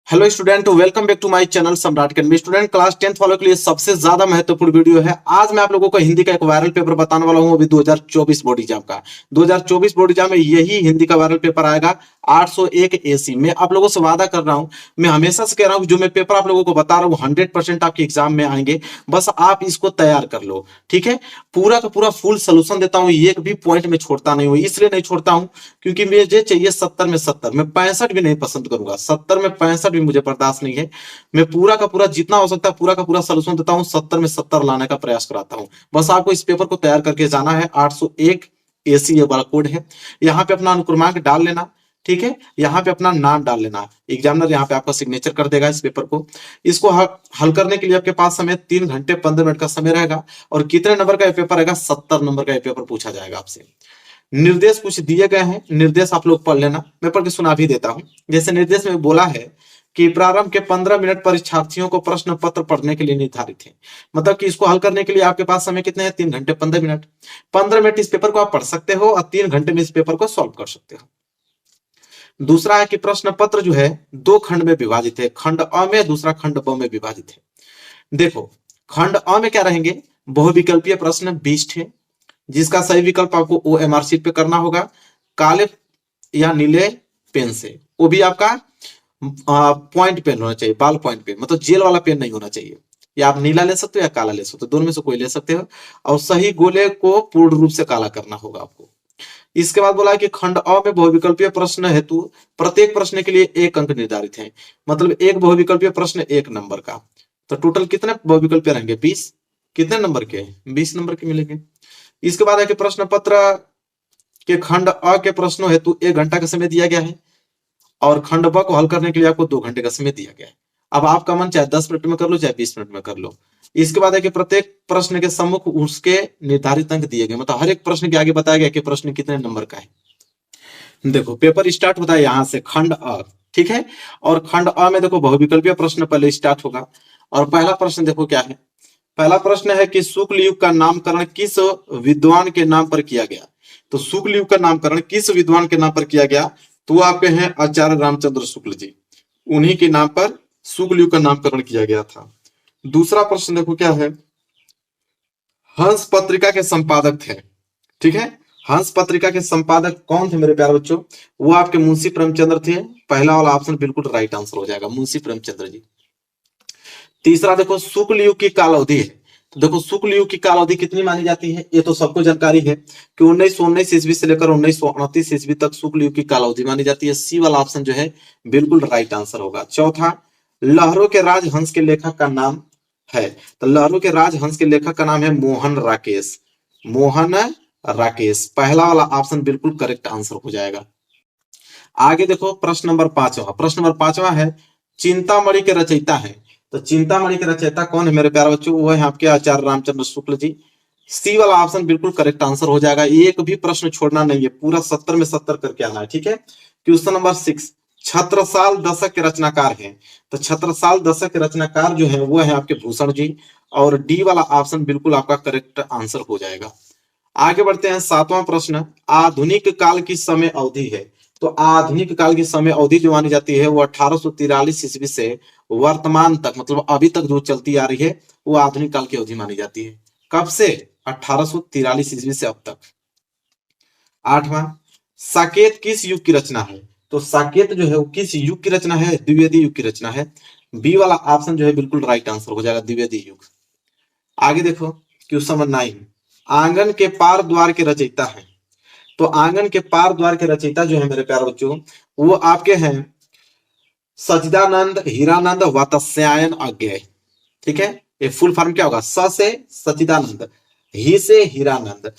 Hello student, welcome back to my channel Samrat academy. Student, class 10th वालों के लिए सबसे ज्यादा महत्वपूर्ण वीडियो है। आज मैं आप लोगों को हिंदी का एक वायरल पेपर बताने वाला हूं। अभी 2024 बोर्ड एग्जाम का 2024 बोर्ड एग्जाम में यही हिंदी का वायरल पेपर आएगा 801 एसी। मैं आप लोगों से वादा कर रहा हूं, मैं हमेशा से कह रहा हूं, जो मैं पेपर आप लोगों को बता रहा हूं 100% आपके एग्जाम में आएंगे। बस आप इसको तैयार कर लो, ठीक है। पूरा का पूरा फुल सोल्यूशन देता हूं, एक भी पॉइंट में छोड़ता नहीं हूं। इसलिए नहीं छोड़ता हूं क्योंकि मुझे चाहिए 70 में 70, मैं 65 भी नहीं पसंद करूंगा। 70 में 65 भी मुझे बर्दाश्त नहीं है। मैं पूरा का पूरा जितना हो सकता है पूरा का पूरा सोल्यूशन देता हूं, 70 में 70 लाने का प्रयास कराता हूं। बस आपको इस पेपर को तैयार करके जाना है। 801 एसी ये वाला कोड है। यहाँ पे अपना अनुक्रमांक डाल लेना, ठीक है। यहाँ पे अपना नाम डाल लेना। एग्जामिनर यहाँ पे आपका सिग्नेचर कर देगा इस पेपर को। इसको हल करने के लिए आपके पास समय 3 घंटे 15 मिनट का समय रहेगा। और कितने नंबर का ये पेपर रहेगा? 70 नंबर का ये पेपर पूछा जाएगा आपसे। निर्देश कुछ दिए गए हैं, निर्देश आप लोग पढ़ लेना। मैं पढ़ के सुना भी देता हूं। जैसे निर्देश में बोला है कि प्रारंभ के 15 मिनट परीक्षार्थियों को प्रश्न पत्र पढ़ने के लिए निर्धारित है। मतलब कि इसको हल करने के लिए आपके पास समय कितने हैं? 3 घंटे 15 मिनट। 15 मिनट इस पेपर को आप पढ़ सकते हो और 3 घंटे में इस पेपर को सॉल्व कर सकते हो। दूसरा है कि प्रश्न पत्र जो है 2 खंड में विभाजित है। खंड अ में, दूसरा खंड ब में विभाजित है। देखो, खंड अ में क्या रहेंगे? बहुविकल्पीय प्रश्न 20 थे, जिसका सही विकल्प आपको OMR शीट पे करना होगा, काले या नीले पेन से। वो भी आपका पॉइंट पेन होना चाहिए, बाल पॉइंट पेन, मतलब जेल वाला पेन नहीं होना चाहिए। या आप नीला ले सकते हो या काला ले सकते हो, दोनों में से कोई ले सकते हो। और सही गोले को पूर्ण रूप से काला करना होगा आपको। इसके बाद बोला है कि खंड अ में बहुविकल्पीय प्रश्न हेतु प्रत्येक प्रश्न के लिए 1 अंक निर्धारित है। मतलब एक बहुविकल्पीय प्रश्न 1 नंबर का। तो टोटल कितने बहुविकल्पीय रहेंगे? 20। कितने नंबर के? 20 नंबर के मिलेंगे। इसके बाद है कि प्रश्न पत्र के खंड अ के प्रश्नों हेतु 1 घंटा का समय दिया गया है और खंड ब को हल करने के लिए आपको 2 घंटे का समय दिया गया है। अब आपका मन चाहे 10 मिनट में कर लो, चाहे 20 मिनट में कर लो। इसके बाद है कि प्रत्येक प्रश्न के सम्मुख उसके निर्धारित अंक दिए गए। मतलब हर एक प्रश्न के आगे बताया गया कि प्रश्न कितने नंबर का है। देखो, पेपर स्टार्ट होता है यहां से, खंड अ, ठीक है। और खंड अ में देखो बहुविकल्पीय प्रश्न पहले स्टार्ट होगा। और पहला प्रश्न देखो क्या है। पहला प्रश्न है कि शुक्ल युग का नामकरण किस विद्वान के नाम पर किया गया? तो शुक्ल युग का नामकरण किस विद्वान के नाम पर किया गया? तो वो आपके हैं आचार्य रामचंद्र शुक्ल जी। उन्हीं के नाम पर शुक्ल युग का नामकरण किया गया था। दूसरा प्रश्न देखो क्या है। हंस पत्रिका के संपादक थे, ठीक है। हंस पत्रिका के संपादक कौन थे मेरे प्यारे बच्चों? वो आपके मुंशी प्रेमचंद्र थे। पहला वाला ऑप्शन बिल्कुल राइट आंसर हो जाएगा, मुंशी प्रेमचंद्र जी। तीसरा देखो, शुक्ल युग की काल अवधि है। तो देखो, शुक्ल युग की काल अवधि कितनी मानी जाती है? ये तो सबको जानकारी है कि 1919 ईस्वी से लेकर 1929 ईस्वी तक शुक्ल युग की काल अवधि मानी जाती है। सी वाला ऑप्शन जो है बिल्कुल राइट आंसर होगा। चौथा, लहरों के राजहंस के लेखक का नाम है। तो लहरों के राजहंस के लेखक का नाम है मोहन राकेश। मोहन राकेश, पहला वाला ऑप्शन बिल्कुल करेक्ट आंसर हो जाएगा। आगे देखो, प्रश्न नंबर 5वां। प्रश्न नंबर 5वां है, चिंतामणि के रचयिता है। तो चिंतामणि के रचयिता कौन है मेरे प्यारे बच्चों? वो है आपके आचार्य रामचंद्र शुक्ल जी। सी वाला ऑप्शन बिल्कुल करेक्ट आंसर हो जाएगा। एक भी प्रश्न छोड़ना नहीं है, पूरा 70 में 70 करके आना है, ठीक है। क्वेश्चन नंबर 6, छत्रसाल दशक के रचनाकार हैं। तो छत्रसाल दशक के रचनाकार जो है वो है आपके भूषण जी। और डी वाला ऑप्शन बिल्कुल आपका करेक्ट आंसर हो जाएगा। आगे बढ़ते हैं, 7वां प्रश्न, आधुनिक काल की समय अवधि है। तो आधुनिक काल की समय अवधि जो मानी जाती है वो 1843 ईस्वी से वर्तमान तक, मतलब अभी तक जो चलती आ रही है वो आधुनिक काल की अवधि मानी जाती है। कब से? 1843 ईस्वी से अब तक। 8वां, साकेत किस युग की रचना है? तो साकेत जो है वो किस युग की रचना है? द्विवेदी युग की रचना है। बी वाला ऑप्शन जो है बिल्कुल राइट आंसर हो जाएगा, द्विवेदी युग। आगे देखो, क्वेश्चन नंबर 9, आंगन के पार द्वार के रचयिता है। तो आंगन के पार द्वार के रचयिता जो है मेरे प्यारे बच्चों वो आपके हैं सच्चिदानंद हीरानंद वात्स्यायन अज्ञेय, ठीक है। ये फुल फॉर्म क्या होगा? स से सच्चिदानंद, ही से हीरानंद,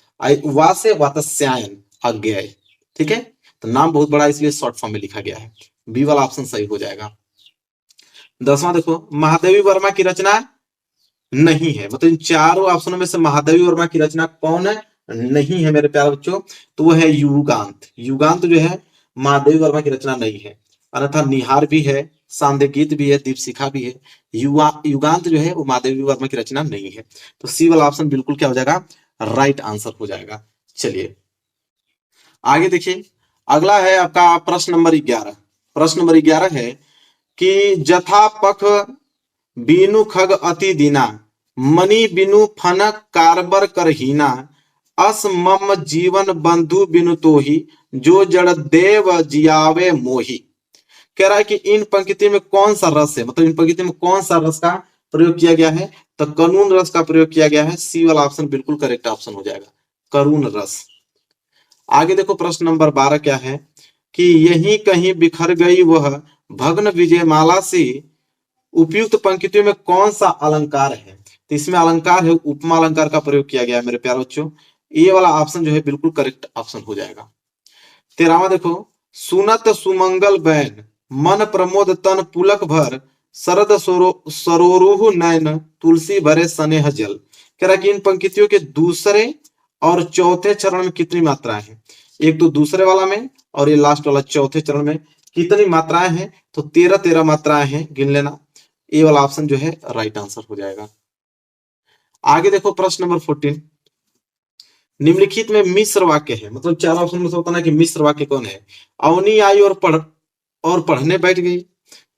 वा से वात्स्यायन अज्ञेय, ठीक है। तो नाम बहुत बड़ा इसलिए शॉर्ट फॉर्म में लिखा गया है। बी वाला ऑप्शन सही हो जाएगा। 10वां देखो, महादेवी वर्मा की रचना नहीं है। मतलब इन चारों ऑप्शनों में से महादेवी वर्मा की रचना कौन है? नहीं है मेरे प्यारे बच्चों। तो वो है युगांत। युगांत जो है महादेवी वर्मा की रचना नहीं है। अन्यथा निहार भी है, सांध्य गीत भी है, दीपशिखा भी है। युगांत जो है वो महादेवी वर्मा की रचना नहीं है। तो सी वाला ऑप्शन बिल्कुल क्या हो जाएगा? राइट आंसर हो जाएगा। चलिए आगे देखिए, अगला है आपका प्रश्न नंबर 11। प्रश्न नंबर 11 है कि जथा पख बीनु खग अति दीना, मणि बिनु फनक कारबर करहीना, अस मम जीवन बंधु बिनु तोही, जो जड़ देव जियावे मोही। कह रहा है कि इन पंक्ति में कौन सा रस है, मतलब इन पंक्ति में कौन सा रस का प्रयोग किया गया है, तो करूण रस का प्रयोग किया गया है। सी वाला ऑप्शन बिल्कुल करेक्ट ऑप्शन हो जाएगा, करूण रस। आगे देखो प्रश्न नंबर 12 क्या है कि यहीं कहीं बिखर गई वह भग्न विजयमाला सी, उपयुक्त पंक्तियों में कौन सा अलंकार है, तो इसमें अलंकार है उपमा अलंकार का प्रयोग किया गया है मेरे प्यारे बच्चों। ये वाला ऑप्शन जो है बिल्कुल करेक्ट ऑप्शन हो जाएगा। 13वां देखो, सुनत सुमंगल बैन मन प्रमोद तन पुलक भर, शरद सरोरुह नयन तुलसी भरे स्नेह जल। कह रहा है कि इन पंक्तियों के दूसरे और चौथे चरण में कितनी मात्राएं हैं, एक तो दूसरे वाला में और ये लास्ट वाला चौथे चरण में कितनी मात्राएं हैं, तो 13 मात्राएं हैं, गिन लेना। ये वाला ऑप्शन जो है राइट आंसर हो जाएगा। आगे देखो प्रश्न नंबर 14, निम्नलिखित में मिश्र वाक्य है, मतलब 4 ऑप्शन में से होता ना कि मिश्र वाक्य कौन है। अवनी आई और पढ़ने बैठ गई,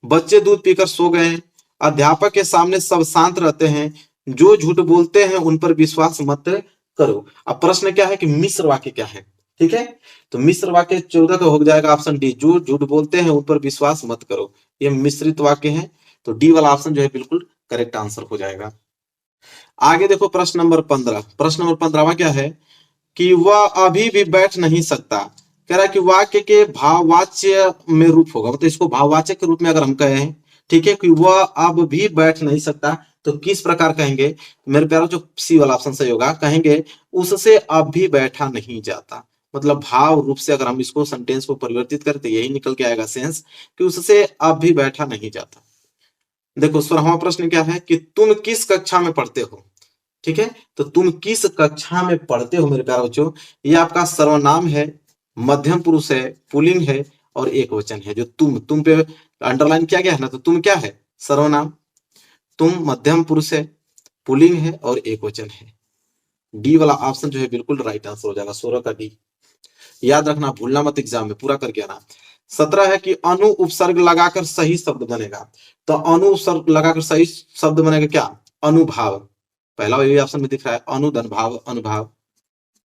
बच्चे दूध पीकर सो गए, अध्यापक के सामने सब शांत रहते हैं, जो झूठ बोलते हैं उन पर विश्वास मत करो। अब प्रश्न क्या है कि मिश्र वाक्य क्या है, ठीक है, तो मिश्र वाक्य 14 का हो जाएगा ऑप्शन डी, जो झूठ बोलते हैं उन पर विश्वास मत करो। ये मिश्रित वाक्य है, तो डी वाला ऑप्शन जो है बिल्कुल करेक्ट आंसर हो जाएगा। आगे देखो प्रश्न नंबर 15, प्रश्न नंबर 15वां क्या है कि वह अभी भी बैठ नहीं सकता। कह रहा है कि वाक्य के भाववाच्य में रूप होगा, मतलब इसको भाववाचक के रूप में अगर हम कहें, ठीक है, कि वह अब भी बैठ नहीं सकता, तो किस प्रकार कहेंगे मेरे प्यारों, जो सी वाला ऑप्शन सही होगा, कहेंगे उससे अब भी बैठा नहीं जाता। मतलब भाव रूप से अगर हम इसको सेंटेंस को परिवर्तित करते यही निकल के आएगा सेंस, कि उससे अब भी बैठा नहीं जाता। देखो 16वां प्रश्न क्या है कि तुम किस कक्षा में पढ़ते हो, ठीक है, तो तुम किस कक्षा में पढ़ते हो मेरे प्यारे बच्चों, ये आपका सर्वनाम है, मध्यम पुरुष है, पुल्लिंग है और एक वचन है। जो तुम पे अंडरलाइन किया गया है ना, तो तुम क्या है, सर्वनाम, तुम मध्यम पुरुष है, पुल्लिंग है और एक वचन है। डी वाला ऑप्शन जो है बिल्कुल राइट आंसर हो जाएगा, 16 का डी। याद रखना, भूलना मत, एग्जाम में पूरा करके आना। 17 है कि अनु उपसर्ग लगाकर सही शब्द बनेगा, तो अनु उपसर्ग लगाकर सही शब्द बनेगा क्या, अनुभाव। पहला वही ऑप्शन में दिख रहा है, अनुधन भाव, अनुभाव,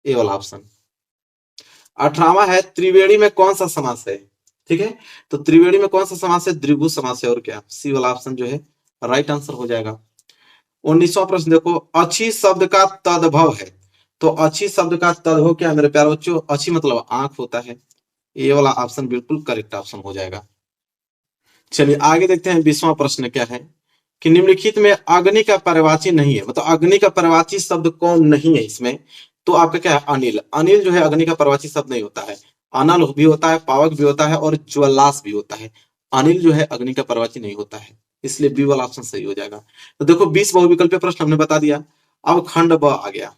ए वाला ऑप्शन। 18वां है त्रिवेणी में कौन सा समास है, ठीक है, तो त्रिवेणी में कौन सा समास है, द्विगु समास है, और क्या, सी वाला ऑप्शन जो है राइट आंसर हो जाएगा। 19वां प्रश्न देखो, अच्छी शब्द का तद्भव है, तो अच्छी शब्द का तद्भव क्या है मेरे प्यारे बच्चों, अच्छी मतलब आंख होता है। ये वाला ऑप्शन बिल्कुल करेक्ट ऑप्शन हो जाएगा। चलिए आगे देखते हैं 20वां प्रश्न क्या है कि निम्नलिखित में अग्नि का पर्यायवाची नहीं है, मतलब अग्नि का पर्यायवाची शब्द कौन नहीं है इसमें, तो आपका क्या है, अनिल। अनिल जो है अग्नि का पर्यायवाची शब्द नहीं होता है, अनल भी होता है, पावक भी होता है और ज्वलास भी होता है। अनिल जो है अग्नि का पर्यायवाची नहीं होता है, इसलिए बी वाला ऑप्शन सही हो जाएगा। तो देखो 20 बहुविकल्पीय प्रश्न हमने बता दिया, अब खंड ब आ गया,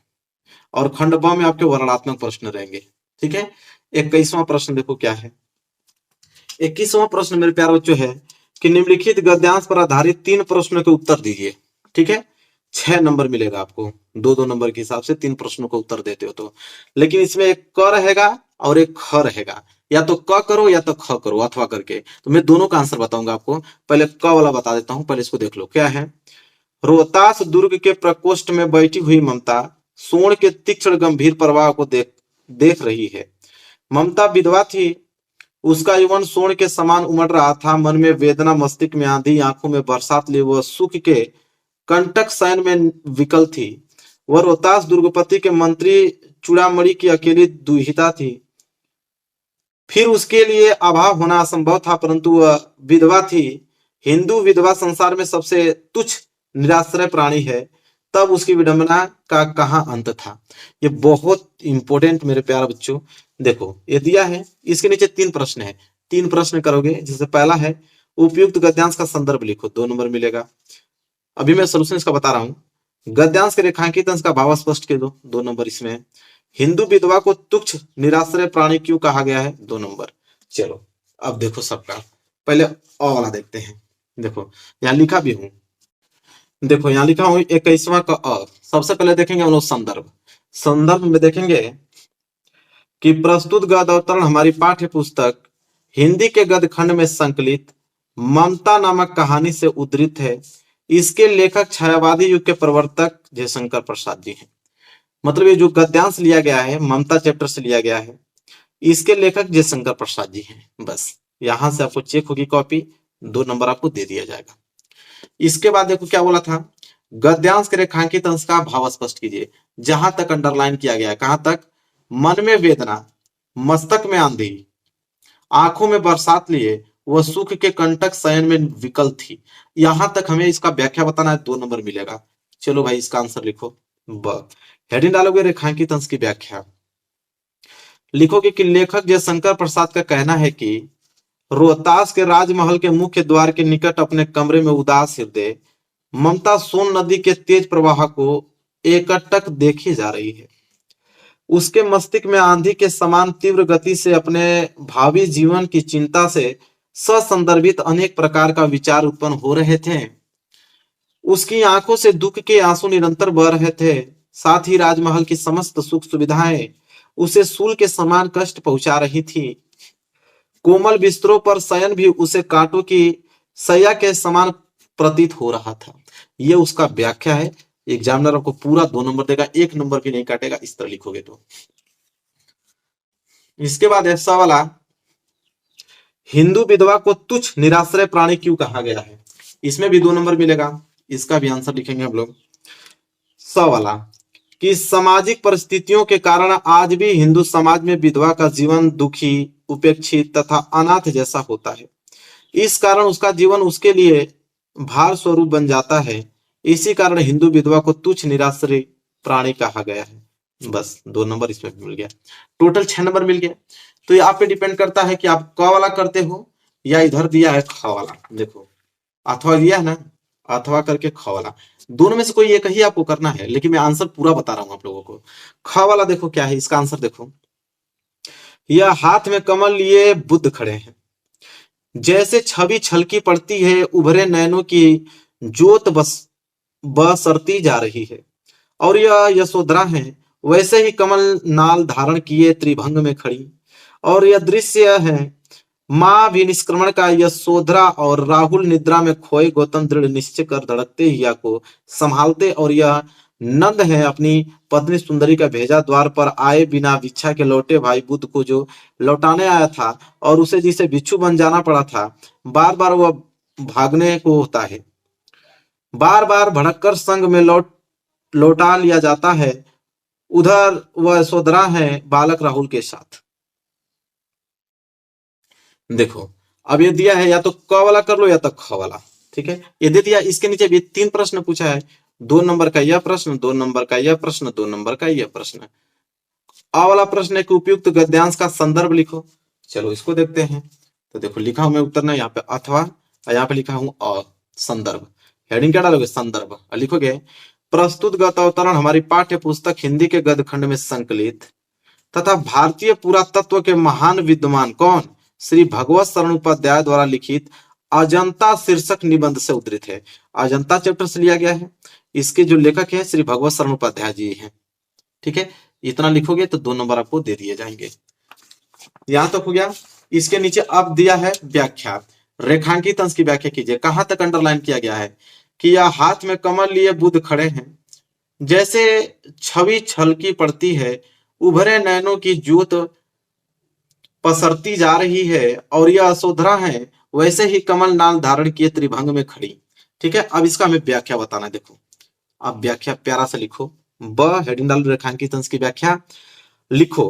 और खंड ब में आपके वर्णनात्मक प्रश्न रहेंगे, ठीक है। 21वां प्रश्न देखो क्या है, 21वां प्रश्न मेरे प्यारे बच्चों है कि निम्नलिखित गद्यांश पर आधारित 3 प्रश्नों के उत्तर दीजिए, ठीक है। 6 नंबर मिलेगा आपको, 2-2 नंबर के हिसाब से 3 प्रश्नों का उत्तर देते हो तो, लेकिन इसमें एक क रहेगा और एक ख रहेगा, या तो क करो या तो ख करो अथवा करके, तो मैं दोनों का आंसर बताऊंगा आपको। पहले क वाला बता देता हूं, पहले इसको देख लो क्या है। रोहतास दुर्ग के प्रकोष्ठ में बैठी हुई ममता सोण के तीक्ष्ण गंभीर प्रवाह को देख रही है। ममता विधवा थी, उसका यौवन सोन के समान उमड़ रहा था, मन में वेदना, मस्तिष्क में आंधी, आंखों में बरसात लिए वह सुख के कंटक शयन में विकल थी। वह रोहतास दुर्गपति के मंत्री चूड़ामणि की अकेली दुहिता थी। फिर उसके लिए अभाव होना असंभव था, परंतु वह विधवा थी। हिंदू विधवा संसार में सबसे तुच्छ निराश्रय प्राणी है, तब उसकी विडंबना का कहाँ अंत था। ये बहुत इंपॉर्टेंट मेरे प्यारे बच्चों, देखो ये दिया है, इसके नीचे 3 प्रश्न है, 3 प्रश्न करोगे, जैसे पहला है उपयुक्त गद्यांश का संदर्भ लिखो, 2 नंबर मिलेगा। अभी मैं सोल्यूशन इसका बता रहा हूँ। गद्यांश के रेखांकित अंश का भाव स्पष्ट कर दो, 2 नंबर इसमें। हिंदू विधवा को तुच्छ निराश्रय प्राणी क्यों कहा गया है, 2 नंबर। चलो अब देखो सबका, पहले अ वाला देखते हैं। देखो यहाँ लिखा भी हूं, देखो यहाँ लिखा हूं 21वां का अ। सबसे पहले देखेंगे हम लोग संदर्भ। संदर्भ में देखेंगे कि प्रस्तुत गद्य अवतरण हमारी पाठ्य पुस्तक हिंदी के गद्य खंड में संकलित ममता नामक कहानी से उद्धृत है। इसके लेखक छायावादी युग के प्रवर्तक जयशंकर प्रसाद जी हैं। मतलब ये जो गद्यांश लिया गया है ममता चैप्टर से लिया गया है, इसके लेखक जयशंकर प्रसाद जी हैं। बस यहां से आपको चेक होगी कॉपी, 2 नंबर आपको दे दिया जाएगा। इसके बाद देखो क्या बोला था, गद्यांश के रेखांकित अंश का भाव स्पष्ट कीजिए। जहां तक अंडरलाइन किया गया है, कहां तक, मन में वेदना, मस्तक में आंधी, आंखों में बरसात लिए, वह सुख के कंटक शयन में विकल थी। यहां तक हमें इसका व्याख्या बताना है, 2 नंबर मिलेगा। चलो भाई इसका आंसर लिखो। ब हेडिंग डालोगे रेखांकित अंश की व्याख्या, लिखोगे कि लेखक जयशंकर प्रसाद का कहना है कि रोहतास के राजमहल के मुख्य द्वार के निकट अपने कमरे में उदास हृदय ममता सोन नदी के तेज प्रवाह को एकटक देखी जा रही है। उसके मस्तिष्क में आंधी के समान तीव्र गति से अपने भावी जीवन की चिंता से ससंदर्भित अनेक प्रकार का विचार उत्पन्न हो रहे थे। उसकी आंखों से दुख के आंसू निरंतर बह रहे थे। साथ ही राजमहल की समस्त सुख सुविधाएं उसे सूल के समान कष्ट पहुंचा रही थी। कोमल बिस्तरों पर शयन भी उसे कांटों की सैया के समान प्रतीत हो रहा था। यह उसका व्याख्या है। एग्जामिनर आपको पूरा 2 नंबर देगा, 1 नंबर भी नहीं काटेगा इस तरह लिखोगे तो। इसके बाद ऐसा वाला, हिंदू विधवा को तुच्छ निराश्रय प्राणी क्यों कहा गया है, इसमें भी 2 नंबर मिलेगा। इसका भी आंसर लिखेंगे हम लोग। वाला कि सामाजिक परिस्थितियों के कारण आज भी हिंदू समाज में विधवा का जीवन दुखी, उपेक्षित तथा अनाथ जैसा होता है। इस कारण उसका जीवन उसके लिए भार स्वरूप बन जाता है। इसी कारण हिंदू विधवा को तुच्छ निराश्रय प्राणी कहा गया है। बस 2 नंबर इसमें मिल गया, टोटल 6 नंबर मिल गया। तो ये आप पे डिपेंड करता है कि आप क वाला करते हो या इधर दिया है ख वाला। देखो अथवा दिया है ना, अथवा करके ख वाला, दोनों में से कोई एक ही आपको करना है, लेकिन मैं आंसर पूरा बता रहा हूं आप लोगों को। ख वाला देखो क्या है, इसका आंसर देखो, यह हाथ में कमल लिए बुद्ध खड़े हैं, जैसे छवि छलकी पड़ती है उभरे नैनों की ज्योत बसरती जा रही है, और यह यशोधरा है वैसे ही कमल नाल धारण किए त्रिभंग में खड़ी। और यह दृश्य है मां भी निष्क्रमण का यशोधरा और राहुल निद्रा में खोए गौतम दृढ़ निश्चय कर धड़कते हिया को संभालते, और यह नंद है अपनी पत्नी सुंदरी का भेजा द्वार पर आए बिना भिक्षा के लौटे भाई बुद्ध को जो लौटाने आया था और उसे जिसे भिक्षु बन जाना पड़ा था। बार बार वह भागने को होता है, बार बार भड़ककर संग में लौटा लिया जाता है। उधर वह यशोधरा है बालक राहुल के साथ। देखो अब ये दिया है, या तो क वाला कर लो या तो ख वाला, ठीक है। ये दे दिया, इसके नीचे भी 3 प्रश्न पूछा है, 2 नंबर का यह प्रश्न, 2 नंबर का यह प्रश्न, 2 नंबर का यह प्रश्न। आ वाला प्रश्न है कि उपयुक्त गद्यांश का संदर्भ लिखो। चलो इसको देखते हैं। तो देखो लिखा हूं मैं उत्तर ना, यहाँ पे अथवा, यहाँ पे लिखा हूं संदर्भ। हेडिंग क्या डालोगे, संदर्भ, और लिखोगे प्रस्तुत गत अवतरण हमारी पाठ्य पुस्तक हिंदी के गद्य खंड में संकलित तथा भारतीय पुरातत्व के महान विद्वान कौन, श्री भगवत शरण उपाध्याय द्वारा लिखित अजंता शीर्षक निबंध से उद्धृत है। अजंता चैप्टर से लिया गया है। इसके जो लेखक है श्री भगवत शरण उपाध्याय जी हैं, ठीक है। इतना लिखोगे तो 2 नंबर आपको दे दिए जाएंगे। यहां तक हो गया। इसके नीचे अब दिया है व्याख्या, रेखांकित अंश की व्याख्या कीजिए। कहां तक अंडरलाइन किया गया है कि यह हाथ में कमल लिए बुद्ध खड़े हैं, जैसे छवि छलकी पड़ती है, उभरे नैनों की ज्योत पसरती जा रही है, और यह यशोधरा है वैसे ही कमल नाल धारण किए त्रिभंग में खड़ी, ठीक है। अब इसका हमें व्याख्या बताना है। देखो अब व्याख्या प्यारा से लिखो। हेडिंग डाल रेखांकित अंश की व्याख्या लिखो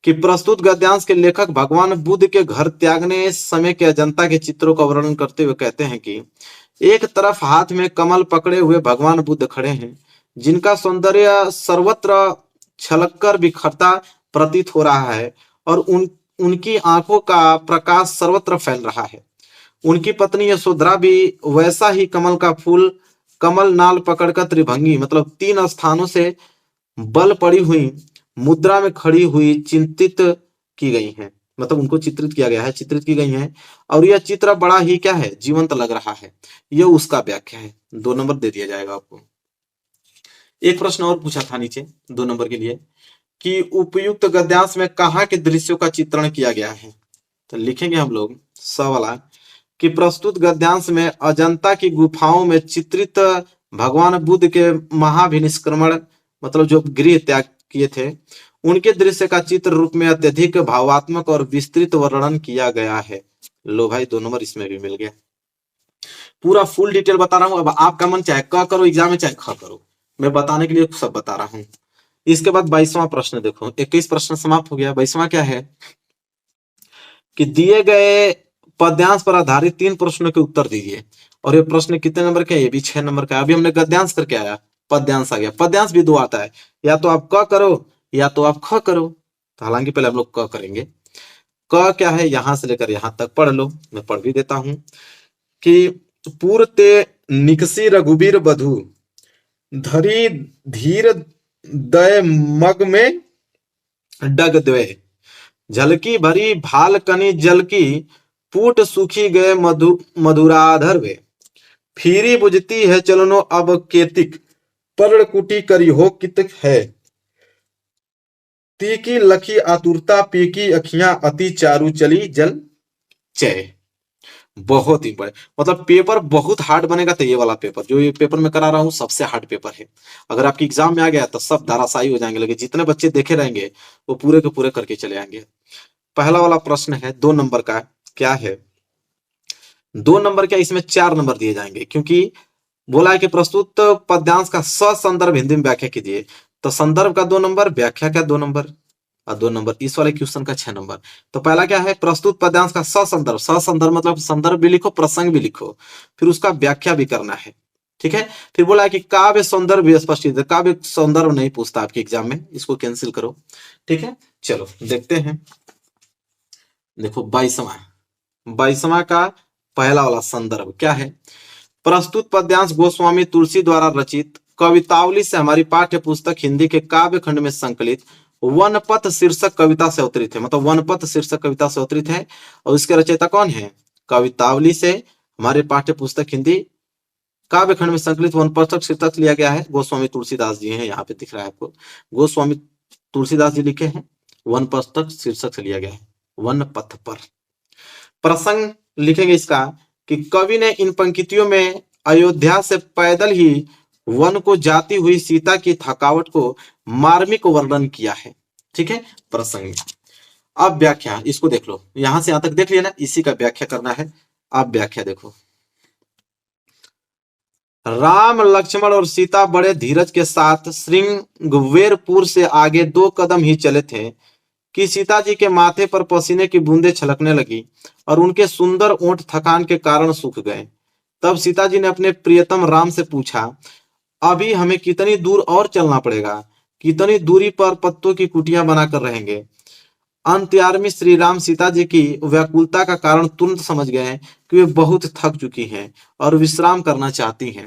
कि प्रस्तुत गद्यांश के लेखक भगवान बुद्ध के घर त्यागने समय के अजंता के चित्रों का वर्णन करते हुए कहते हैं कि एक तरफ हाथ में कमल पकड़े हुए भगवान बुद्ध खड़े हैं, जिनका सौंदर्य सर्वत्र छलककर बिखरता प्रतीत हो रहा है, और उनकी आंखों का प्रकाश सर्वत्र फैल रहा है। उनकी पत्नी यशोधरा भी वैसा ही कमल का फूल कमल नाल पकड़कर त्रिभंगी मतलब 3 स्थानों से बल पड़ी हुई मुद्रा में खड़ी हुई चिंतित की गई हैं। मतलब उनको चित्रित किया गया है, चित्रित की गई हैं, और यह चित्र बड़ा ही क्या है, जीवंत लग रहा है। यह उसका व्याख्या है। 2 नंबर दे दिया जाएगा आपको। एक प्रश्न और पूछा था नीचे 2 नंबर के लिए कि उपयुक्त गद्यांश में कहाँ के दृश्यों का चित्रण किया गया है। तो लिखेंगे हम लोग वाला कि प्रस्तुत गद्यांश में अजंता की गुफाओं में चित्रित भगवान बुद्ध के महाभिनिष्क्रमण मतलब जो गृह त्याग किए थे उनके दृश्य का चित्र रूप में अत्यधिक भावात्मक और विस्तृत वर्णन किया गया है। लो भाई 2 नंबर इसमें भी मिल गया। पूरा फुल डिटेल बता रहा हूं। अब आपका मन चाहे क करो एग्जाम में चाहे ख करो, मैं बताने के लिए सब बता रहा हूं। इसके बाद 22वां प्रश्न देखो, 21 प्रश्न समाप्त हो गया। 22वां क्या है कि दिए गए पद्यांश पर आधारित 3 प्रश्नों के उत्तर दीजिए। और ये प्रश्न कितने नंबर का है? ये भी 6 नंबर का है। अभी हमने गद्यांश करके आया, पद्यांश आ गया। पद्यांश भी 2 आता है, या तो आप क करो या तो आप ख करो। तो हालांकि पहले हम लोग क करेंगे। क क्या है? यहां से लेकर यहां तक पढ़ लो, मैं पढ़ भी देता हूं कि पूर ते निकसी रघुबीर बधु धरी धीर दय मग में डग द्वे झलकी भरी भाल कनी जल की पूट सूखी गए मधुराधर वे फिरी बुझती है चलनो अब केतिक पर्ण कुटी करी हो कितक है तीकी लखी आतुरता पीकी अखियां अति चारु चली जल चय। बहुत ही बड़े मतलब पेपर बहुत हार्ड बनेगा। तो ये वाला पेपर जो ये पेपर मैं करा रहा हूँ सबसे हार्ड पेपर है। अगर आपकी एग्जाम में आ गया तो सब धराशायी हो जाएंगे, लेकिन जितने बच्चे देखे रहेंगे वो पूरे के पूरे करके चले आएंगे। पहला वाला प्रश्न है 2 नंबर का। क्या है 2 नंबर? क्या इसमें 4 नंबर दिए जाएंगे, क्योंकि बोला है कि प्रस्तुत पद्यांश का ससंदर्भ हिंदी में व्याख्या कीजिए। तो संदर्भ का 2 नंबर, व्याख्या का 2 नंबर और 2 नंबर इस वाले क्वेश्चन का 6 नंबर। तो पहला क्या है? प्रस्तुत पद्यांश का ससंदर्भ। ससंदर्भ मतलब संदर्भ भी लिखो, प्रसंग भी लिखो, फिर उसका व्याख्या भी करना है। ठीक है। फिर बोला है कि काव्य सौंदर्य भी स्पष्ट। काव्य सौंदर्य नहीं पूछता आपके एग्जाम में, इसको कैंसिल करो। ठीक है, चलो देखते हैं। देखो 22वां का पहला वाला संदर्भ क्या है? प्रस्तुत पद्यांश गोस्वामी तुलसी द्वारा रचित कवितावली से हमारी पाठ्य पुस्तक हिंदी के काव्य खंड में संकलित वनपथ शीर्षक कविता से अवतरित है। मतलब वनपथ शीर्षक कविता से अवतरित है। और इसके रचयिता कौन है? कवितावली से हमारे पाठ्य पुस्तक हिंदी काव्य खंड में संकलित वनपथ शीर्षक लिया गया है। गोस्वामी तुलसीदास जी हैं, यहाँ पे दिख रहा है आपको, गोस्वामी तुलसीदास जी लिखे हैं। वनपथ शीर्षक से लिया गया है, वन पथ पर। प्रसंग लिखेंगे इसका कि कवि ने इन पंक्तियों में अयोध्या से पैदल ही वन को जाती हुई सीता की थकावट को मार्मिक वर्णन किया है। ठीक है, प्रसंग। अब व्याख्या, इसको देख लो, यहां से यहां तक देख लिया ना, इसी का व्याख्या करना है। अब व्याख्या देखो। राम लक्ष्मण और सीता बड़े धीरज के साथ श्रृंगवेरपुर से आगे 2 कदम ही चले थे कि सीता जी के माथे पर पसीने की बूंदें छलकने लगी और उनके सुंदर ओंठ थकान के कारण सूख गए। तब सीता जी ने अपने प्रियतम राम से पूछा, अभी हमें कितनी दूर और चलना पड़ेगा? कितनी दूरी पर पत्तों की कुटियां बनाकर रहेंगे? अंतर्यामी श्री राम सीता जी की व्याकुलता का कारण तुरंत समझ गए कि वे बहुत थक चुकी हैं और विश्राम करना चाहती हैं।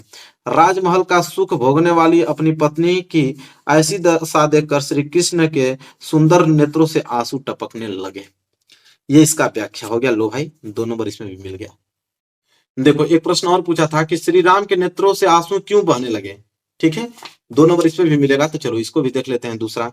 राजमहल का सुख भोगने वाली अपनी पत्नी की ऐसी दशा देखकर श्री कृष्ण के सुंदर नेत्रों से आंसू टपकने लगे। ये इसका व्याख्या हो गया। लो भाई 2 नंबर इसमें भी मिल गया। देखो एक प्रश्न और पूछा था कि श्री राम के नेत्रों से आंसू क्यों बहने लगे। ठीक है, 2 नंबर इसमें भी मिलेगा। तो चलो इसको भी देख लेते हैं। दूसरा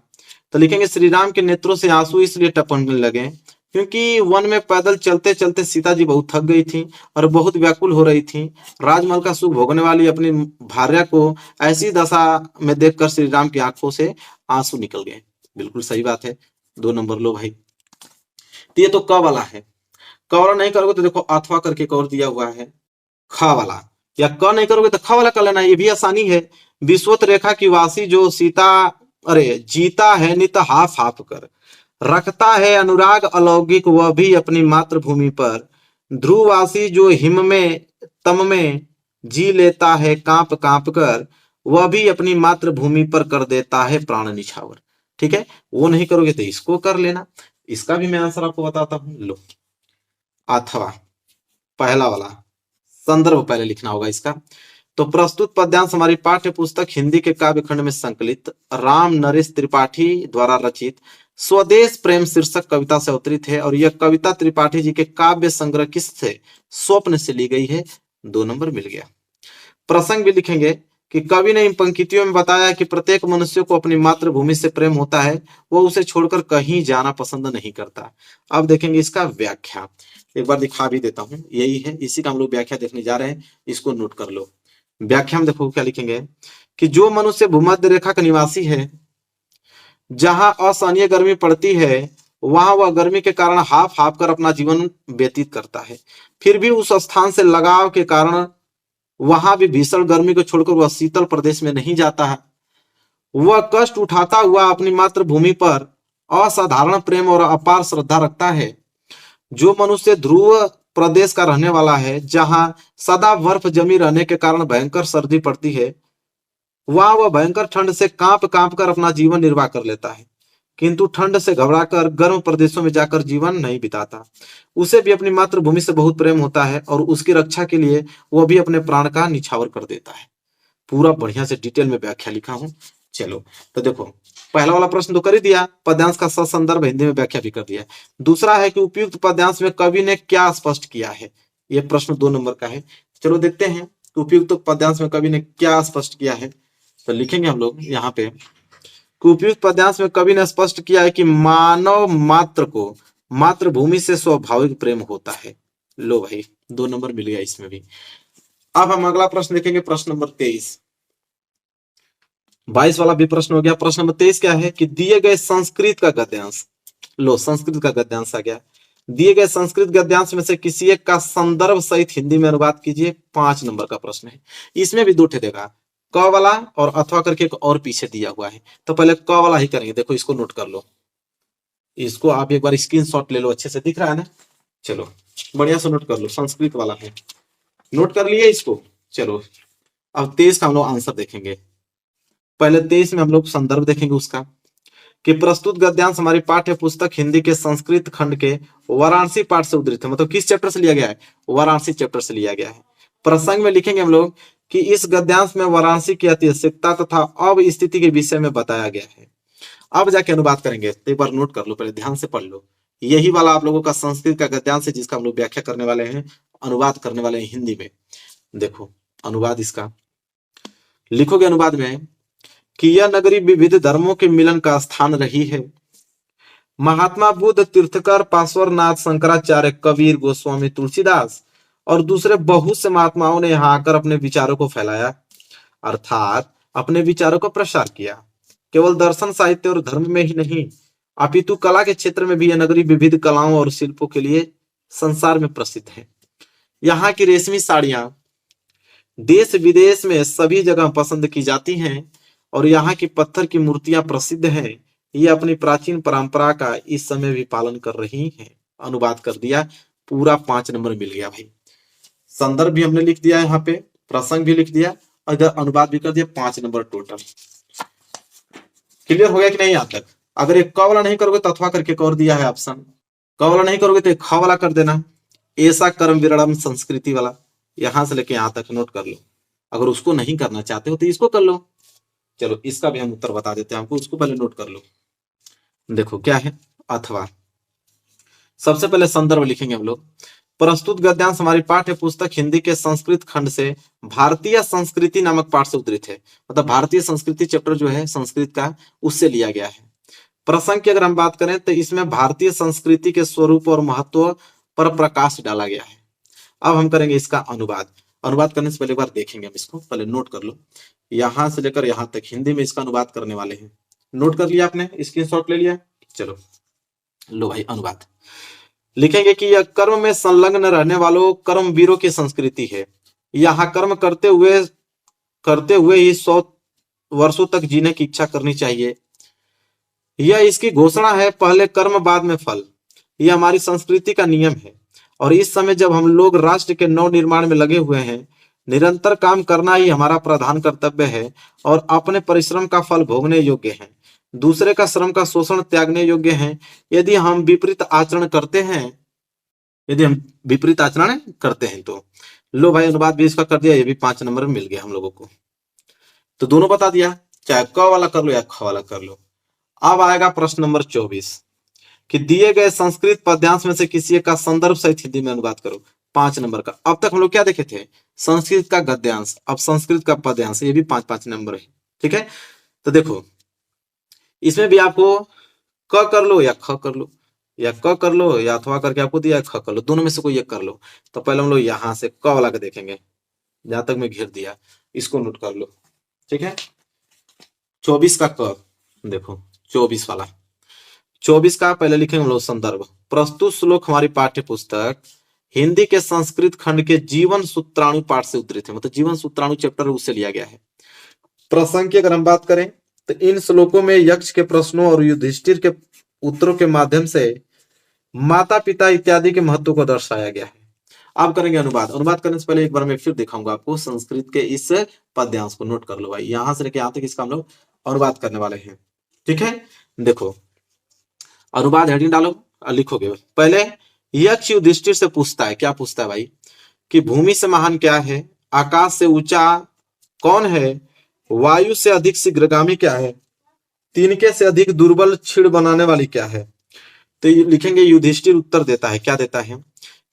तो लिखेंगे श्री राम के नेत्रों से आंसू इसलिए टपकने लगे क्योंकि वन में पैदल चलते चलते सीता जी बहुत थक गई थी और बहुत व्याकुल हो रही थी। राजमहल का सुख भोगने वाली अपनी भार्या को ऐसी दशा में देखकर श्री राम की आंखों से आंसू निकल गए। बिल्कुल सही बात है। 2 नंबर लो भाई। तो ये तो क वाला है। क वाला नहीं करोगे तो देखो अथवा करके और दिया हुआ है ख वाला, या क नहीं करोगे तो ख वाला कर लेना, ये भी आसानी है। विश्वत रेखा की वासी जो सीता जीता है नित हाफ हाफ कर, रखता है अनुराग अलौकिक वह भी अपनी मातृभूमि पर। ध्रुववासी जो हिम में तम में जी लेता है कांप कांप कर, वह भी अपनी मातृभूमि पर कर देता है प्राण निछावर। ठीक है, वो नहीं करोगे तो इसको कर लेना। इसका भी मैं आंसर आपको बताता हूं। लो अथवा पहला वाला संदर्भ पहले लिखना होगा इसका। तो प्रस्तुत पद्यांश हमारी पाठ्य पुस्तक हिंदी के काव्य खंड में संकलित राम नरेश त्रिपाठी द्वारा रचित स्वदेश प्रेम शीर्षक कविता से अवतरित है और यह कविता त्रिपाठी जी के काव्य संग्रह किस से स्वप्न से ली गई है। 2 नंबर मिल गया। प्रसंग भी लिखेंगे कि कवि ने इन पंक्तियों में बताया कि प्रत्येक मनुष्य को अपनी मातृभूमि से प्रेम होता है, वो उसे छोड़कर कहीं जाना पसंद नहीं करता। अब देखेंगे इसका व्याख्या, एक बार दिखा भी देता हूं, यही है, इसी का हम लोग व्याख्या देखने जा रहे हैं, इसको नोट कर लो। व्याख्या में देखो क्या लिखेंगे कि जो मनुष्य भूमध्य रेखा का निवासी है, जहां असहनीय गर्मी पड़ती है, वहां वह गर्मी के कारण हाफ हाफ कर अपना जीवन व्यतीत करता है। फिर भी उस स्थान से लगाव के कारण वहां भी भीषण गर्मी को छोड़कर वह शीतल प्रदेश में नहीं जाता है। वह कष्ट उठाता हुआ अपनी मातृभूमि पर असाधारण प्रेम और अपार श्रद्धा रखता है। जो मनुष्य ध्रुव प्रदेश का रहने वाला है, जहां सदा बर्फ जमी रहने के कारण भयंकर सर्दी पड़ती है, वह भयंकर ठंड से कांप कांप कर अपना जीवन निर्वाह कर लेता है, किंतु ठंड से घबराकर गर्म प्रदेशों में जाकर जीवन नहीं बिताता। उसे भी अपनी मातृभूमि से बहुत प्रेम होता है और उसकी रक्षा के लिए वह भी अपने प्राण का निछावर कर देता है। पूरा बढ़िया से डिटेल में व्याख्या लिखा हूं। चलो तो देखो, पहला वाला प्रश्न तो कर ही दिया, पद्यांश का ससंदर्भ हिंदी में व्याख्या भी कर दिया। दूसरा है कि उपयुक्त पद्यांश में कवि ने क्या स्पष्ट किया है, यह प्रश्न 2 नंबर का है। चलो देखते हैं कि उपयुक्त पद्यांश में कवि ने क्या स्पष्ट किया है। तो लिखेंगे हम लोग यहाँ पे, उपयुक्त पद्यांश में कवि ने स्पष्ट किया है कि मानव मात्र को मातृभूमि से स्वाभाविक प्रेम होता है। लो भाई 2 नंबर मिल गया इसमें भी। अब हम अगला प्रश्न देखेंगे, प्रश्न नंबर 23। 22 वाला भी प्रश्न हो गया। प्रश्न नंबर 23 क्या है कि दिए गए संस्कृत का गद्यांश, लो संस्कृत का गद्यांश आ गया, दिए गए संस्कृत गद्यांश में से किसी एक का संदर्भ सहित हिंदी में अनुवाद कीजिए। 5 नंबर का प्रश्न है। इसमें भी 2 ठे देगा, क वाला और अथवा करके एक और पीछे दिया हुआ है। तो पहले क वाला ही करेंगे। देखो इसको नोट कर लो, इसको आप एक बार स्क्रीनशॉट ले लो, अच्छे से दिख रहा है ना। चलो बढ़िया से नोट कर लो, संस्कृत वाला है, नोट कर लिए इसको। चलो अब 23 का हम लोग आंसर देखेंगे। पहले 23 में हम लोग संदर्भ देखेंगे उसका, कि प्रस्तुत गद्यांश हमारी पाठ्य पुस्तक हिंदी के संस्कृत खंड के वाराणसी पाठ से उद्धृत है। मतलब किस चैप्टर से लिया गया है, वाराणसी चैप्टर से लिया गया है। प्रसंग में लिखेंगे हम लोग कि इस गद्यांश में वाराणसी की ऐतिहासिकता तथा अब स्थिति के विषय में बताया गया है। अब जाके अनुवाद करेंगे, तो एक बार नोट कर लो, पहले ध्यान से पढ़ लो। यही वाला आप लोगों का संस्कृत का गद्यांश है, जिसका हम लोग व्याख्या करने वाले हैं, अनुवाद करने वाले हैं हिंदी में। देखो अनुवाद इसका लिखोगे, अनुवाद में कि यह नगरी विविध धर्मों के मिलन का स्थान रही है। महात्मा बुद्ध, तीर्थकर, पार्श्वनाथ, शंकराचार्य, कबीर, गोस्वामी तुलसीदास और दूसरे बहुत से महात्माओं ने यहाँ आकर अपने विचारों को फैलाया, अर्थात अपने विचारों का प्रसार किया। केवल दर्शन, साहित्य और धर्म में ही नहीं, अपितु कला के क्षेत्र में भी यह नगरी विविध कलाओं और शिल्पों के लिए संसार में प्रसिद्ध है। यहाँ की रेशमी साड़ियां देश विदेश में सभी जगह पसंद की जाती हैं और यहाँ की पत्थर की मूर्तियां प्रसिद्ध हैं। ये अपनी प्राचीन परंपरा का इस समय भी पालन कर रही हैं। अनुवाद कर दिया, पूरा 5 नंबर मिल गया भाई। संदर्भ भी हमने लिख दिया, यहाँ पे प्रसंग भी लिख दिया, अगर अनुवाद भी कर दिया, 5 नंबर टोटल। क्लियर हो गया कि नहीं यहाँ तक? अगर एक क वाला नहीं करोगे तो अथवा करके कर दिया है ऑप्शन, क वाला नहीं करोगे तो ख वाला कर देना, ऐसा कर्म विरड़म संस्कृति वाला, यहां से लेके यहां तक नोट कर लो। अगर उसको नहीं करना चाहते हो तो इसको कर लो। चलो इसका भी हम उत्तर बता देते हैं आपको, उसको पहले नोट कर लो। देखो क्या है, अथवा। सबसे पहले संदर्भ लिखेंगे हम लोग, प्रस्तुत गद्यांश हमारी पाठ्य पुस्तक हिंदी के संस्कृत खंड से भारतीय संस्कृति नामक पाठ से उद्धृत है। मतलब भारतीय संस्कृति चैप्टर जो है संस्कृत का, उससे लिया गया है। प्रसंग की अगर हम बात करें तो इसमें भारतीय संस्कृति के स्वरूप और महत्व पर प्रकाश डाला गया है। अब हम करेंगे इसका अनुवाद। अनुवाद करने से पहले एक बार देखेंगे हम इसको, पहले नोट कर लो। यहां से लेकर यहां तक हिंदी में इसका अनुवाद करने वाले हैं। नोट कर लिया आपने, स्क्रीनशॉट ले लिया? चलो लो भाई, अनुवाद लिखेंगे कि यह कर्म में संलग्न रहने वालों कर्मवीरों की संस्कृति है। यहाँ कर्म करते हुए ही 100 वर्षों तक जीने की इच्छा करनी चाहिए। यह इसकी घोषणा है, पहले कर्म बाद में फल। यह हमारी संस्कृति का नियम है और इस समय जब हम लोग राष्ट्र के नव निर्माण में लगे हुए हैं, निरंतर काम करना ही हमारा प्रधान कर्तव्य है और अपने परिश्रम का फल भोगने योग्य है। दूसरे का श्रम का शोषण त्यागने योग्य है। यदि हम विपरीत आचरण करते हैं तो लो भाई, अनुवाद भी इसका कर दिया, ये भी 5 नंबर मिल गया हम लोगों को। तो दोनों बता दिया, चाहे क वाला कर लो या ख वाला कर लो। अब आएगा प्रश्न नंबर 24 कि दिए गए संस्कृत पद्यांश में से किसी एक का संदर्भ सहित हिंदी में अनुवाद करो। 5 नंबर का। अब तक हम लोग क्या देखे थे, संस्कृत का गद्यांश, अब संस्कृत का पद्यांश, ये भी 5-5 नंबर है। ठीक है, तो देखो इसमें भी आपको क कर लो या ख कर लो, या क कर लो या अथवा करके आपको दिया ख कर लो, दोनों में से कोई एक कर लो। तो पहले हम लोग यहां से क वाला के देखेंगे, जहां तक मैं घेर दिया इसको नोट कर लो। ठीक है, 24 का क, देखो 24 वाला, 24 का पहले लिखेंगे हम लोग संदर्भ। प्रस्तुत श्लोक हमारी पाठ्य पुस्तक हिंदी के संस्कृत खंड के जीवन सूत्राणु पाठ से उद्धृत है, मतलब जीवन सूत्राणु चैप्टर उससे लिया गया है। प्रसंग की अगर हम बात करें तो इन श्लोकों में यक्ष के प्रश्नों और युधिष्ठिर के उत्तरों के माध्यम से माता पिता इत्यादि के महत्व को दर्शाया गया है। अब करेंगे अनुवाद। अनुवाद करने से पहले एक बार मैं फिर दिखाऊंगा आपको संस्कृत के इस पद्यांश को, नोट कर लो भाई, यहां से लेके यहां तक इसका हम लोग अनुवाद करने वाले हैं। ठीक है, देखो अनुवाद हेडिंग डालो और लिखोगे। पहले यक्ष युधिष्ठिर से पूछता है, क्या पूछता है भाई, कि भूमि से महान क्या है, आकाश से ऊंचा कौन है, वायु से अधिक शीघ्रगामी क्या है, तिनके से अधिक दुर्बल छीड़ बनाने वाली क्या है। तो लिखेंगे युधिष्ठिर उत्तर देता है, क्या देता है,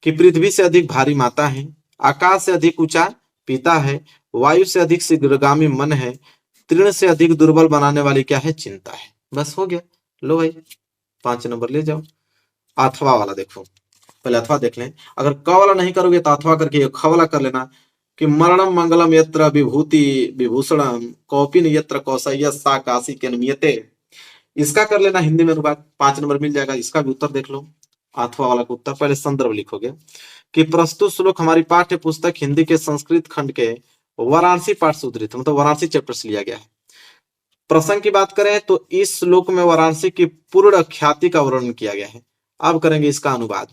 कि पृथ्वी से अधिक भारी माता है, आकाश से अधिक ऊंचा पिता है, वायु से अधिक शीघ्रगामी मन है, तृण से अधिक दुर्बल बनाने वाली क्या है, चिंता है। बस हो गया, लो भाई 5 नंबर ले जाओ। अथवा वाला देखो, पहले अथवा देख लें, अगर क वाला नहीं करोगे तो अथवा करके ख वाला कर लेना, कि मरणम मंगलम यत्र विभूति विभूषणम कौपिन यत्र कौशल्य सा काशी के नियते, इसका कर लेना हिंदी में अनुवाद, 5 नंबर मिल जाएगा। इसका भी उत्तर देख लो, अथवा वाला का उत्तर। पहले संदर्भ लिखोगे कि प्रस्तुत श्लोक हमारी पाठ्य पुस्तक हिंदी के संस्कृत खंड के वाराणसी पाठ से उद्धृत, मतलब वाराणसी चैप्टर से लिया गया है। प्रसंग की बात करें तो इस श्लोक में वाराणसी की पूर्ण ख्याति का वर्णन किया गया है। अब करेंगे इसका अनुवाद।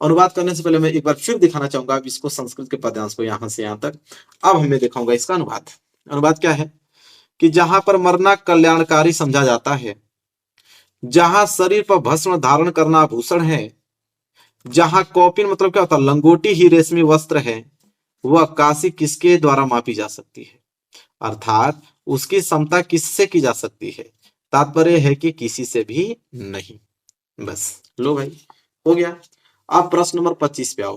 अनुवाद करने से पहले मैं एक बार फिर दिखाना चाहूंगा अब इसको, संस्कृत के पद्यांश को यहां से यहां तक। अब हमें दिखाऊंगा इसका अनुवाद। अनुवाद क्या है, कि जहां पर मरना कल्याणकारी समझा जाता है, जहां शरीर पर भस्म धारण करना आभूषण है, जहां कौपिन मतलब क्या होता है, लंगोटी ही रेशमी वस्त्र है, वह काशी किसके द्वारा मापी जा सकती है, अर्थात उसकी समता किससे की जा सकती है। तात्पर्य है कि किसी से भी नहीं। बस लो भाई, हो गया। अब प्रश्न नंबर 25 पे आओ।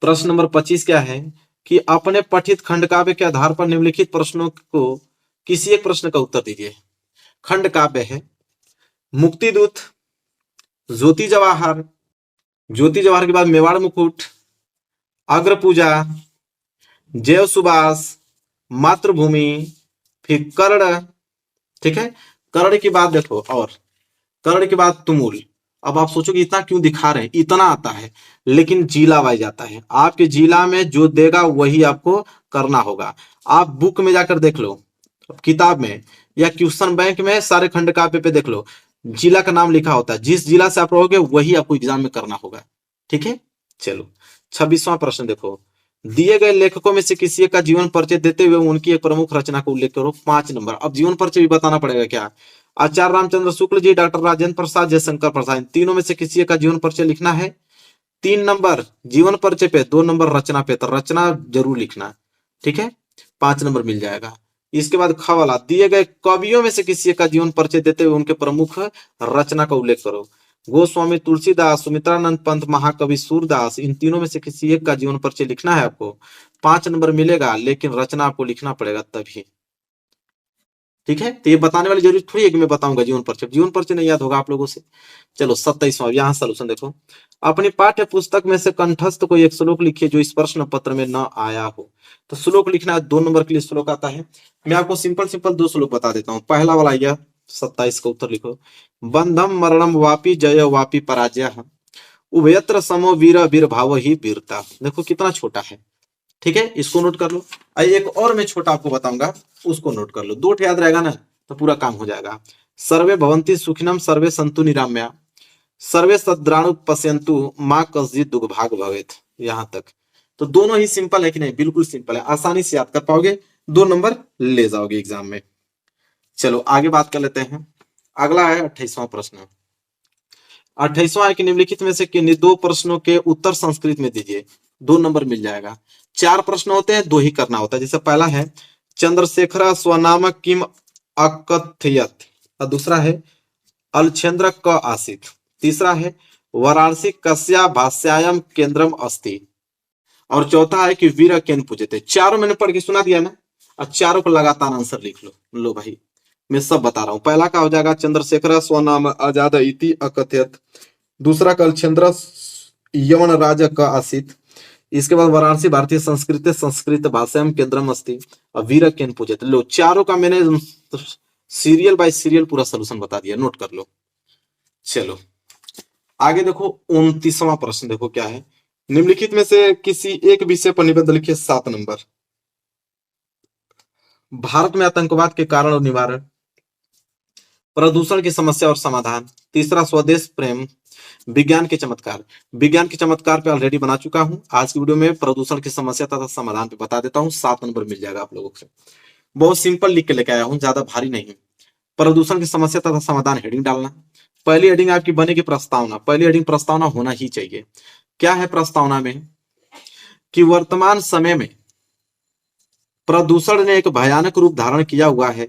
प्रश्न नंबर 25 क्या है, कि अपने पठित खंड काव्य के आधार पर निम्नलिखित प्रश्नों को किसी एक प्रश्न का उत्तर दीजिए। खंड काव्य है मुक्तिदूत, ज्योति जवाहर, ज्योति जवाहर के बाद मेवाड़ मुकुट, अग्र पूजा, जय सुभाष, मातृभूमि, फिर कर्ण। ठीक है, कर्ण की बात देखो, और कर्ण के बाद तुमुल। अब आप सोचोगे इतना क्यों दिखा रहे हैं, इतना आता है, लेकिन जिला वाइज आता है। आपके जिला में जो देगा वही आपको करना होगा। आप बुक में जाकर देख लो, किताब में या क्वेश्चन बैंक में सारे खंड काव्य पे देख लो, जिला का नाम लिखा होता है। जिस जिला से आप रहोगे वही आपको एग्जाम में करना होगा। ठीक है, चलो 26वां प्रश्न देखो। दिए गए लेखकों में से किसी एक का जीवन परिचय देते हुए उनकी एक प्रमुख रचना का उल्लेख करो। 5 नंबर। अब जीवन परिचय भी बताना पड़ेगा क्या, आचार्य रामचंद्र शुक्ल जी, डॉक्टर राजेंद्र प्रसाद, जयशंकर प्रसाद, तीनों में से किसी एक का जीवन परिचय लिखना है। 3 नंबर जीवन परिचय पे, 2 नंबर रचना पे, तो रचना जरूर लिखना। ठीक है, 5 नंबर मिल जाएगा। इसके बाद ख वाला, दिए गए कवियों में से किसी एक का जीवन परिचय देते हुए उनके प्रमुख रचना का उल्लेख करो। गोस्वामी तुलसीदास, सुमित्रानंद पंत, महाकवि सूरदास, इन तीनों में से किसी एक का जीवन परिचय लिखना है आपको। 5 नंबर मिलेगा, लेकिन रचना आपको लिखना पड़ेगा तभी। ठीक है, तो ये बताने वाली जरूरत थोड़ी है कि मैं बताऊंगा जीवन परिचय, जीवन परिचय नहीं याद होगा आप लोगों से। चलो 27वां, यहाँ सोल्यूशन देखो। अपनी पाठ्य पुस्तक में से कंठस्थ कोई एक श्लोक लिखिए जो इस प्रश्न पत्र में न आया हो। तो श्लोक लिखना है, 2 नंबर के लिए श्लोक आता है। मैं आपको सिंपल सिंपल 2 श्लोक बता देता हूँ। पहला वाला यह 27 का उत्तर लिखो। बंधम मरणम वापी जय वापी पराजय, उभयत्र समो वीर वीर भाव ही वीरता। देखो कितना छोटा है। ठीक है, इसको नोट कर लो। एक और मैं छोटा आपको बताऊंगा, उसको नोट कर लो। 2 याद रहेगा ना तो पूरा काम हो जाएगा। सर्वे भवंती सुखिनम, सर्वे संतु निराम्या, सर्वे सद्राणु पश्यन्तु, मां कश्चित् दुर्भाग भवेत्। यहां तक तो दोनों ही सिंपल है कि नहीं, बिल्कुल सिंपल है, आसानी से याद कर पाओगे, 2 नंबर ले जाओगे एग्जाम में। चलो आगे बात कर लेते हैं। अगला है 28वां प्रश्न। 28वां है कि निम्नलिखित में से किन्हीं 2 प्रश्नों के उत्तर संस्कृत में दीजिए। 2 नंबर मिल जाएगा। 4 प्रश्न होते हैं, 2 ही करना होता है। जैसे पहला है चंद्रशेखर स्वनामक किम अकथयत, और दूसरा है अलछेंद्र क आसित, तीसरा है वाराणसी कस्या भाष्यायम केंद्रम अस्ति। और चौथा है कि वीर केन पूजते। चारों मैंने पढ़ के सुना दिया ना, और चारों को लगातार आंसर लिख लो। लो भाई मैं सब बता रहा हूं। पहला का हो जाएगा चंद्रशेखर स्वनाम आजाद इति अकथयत। दूसरा कलचंद्र यवन राज का आसित। इसके बाद वाराणसी भारतीय संस्कृत संस्कृत भाषायाम केंद्रम अस्ति और वीर केन पूजित। लो चारों का मैंने सीरियल बाय सीरियल पूरा सोल्यूशन बता दिया, नोट कर लो। चलो आगे देखो 29वां प्रश्न देखो क्या है। निम्नलिखित में से किसी एक विषय पर निबंध लिखिए 7 नंबर। भारत में आतंकवाद के कारण और निवारण, प्रदूषण की समस्या और समाधान, तीसरा स्वदेश प्रेम, विज्ञान के चमत्कार। विज्ञान के चमत्कार पे ऑलरेडी बना चुका हूं। आज की वीडियो में प्रदूषण की समस्या तथा समाधान पे बता देता हूं। 7 नंबर मिल जाएगा आप लोगों को। बहुत सिंपल लिख के लेके आया हूं, ज्यादा भारी नहीं। प्रदूषण की समस्या तथा समाधान हेडिंग डालना। पहली हेडिंग आपकी बनेगी प्रस्तावना। पहली हेडिंग प्रस्तावना होना ही चाहिए। क्या है प्रस्तावना में कि वर्तमान समय में प्रदूषण ने एक भयानक रूप धारण किया हुआ है।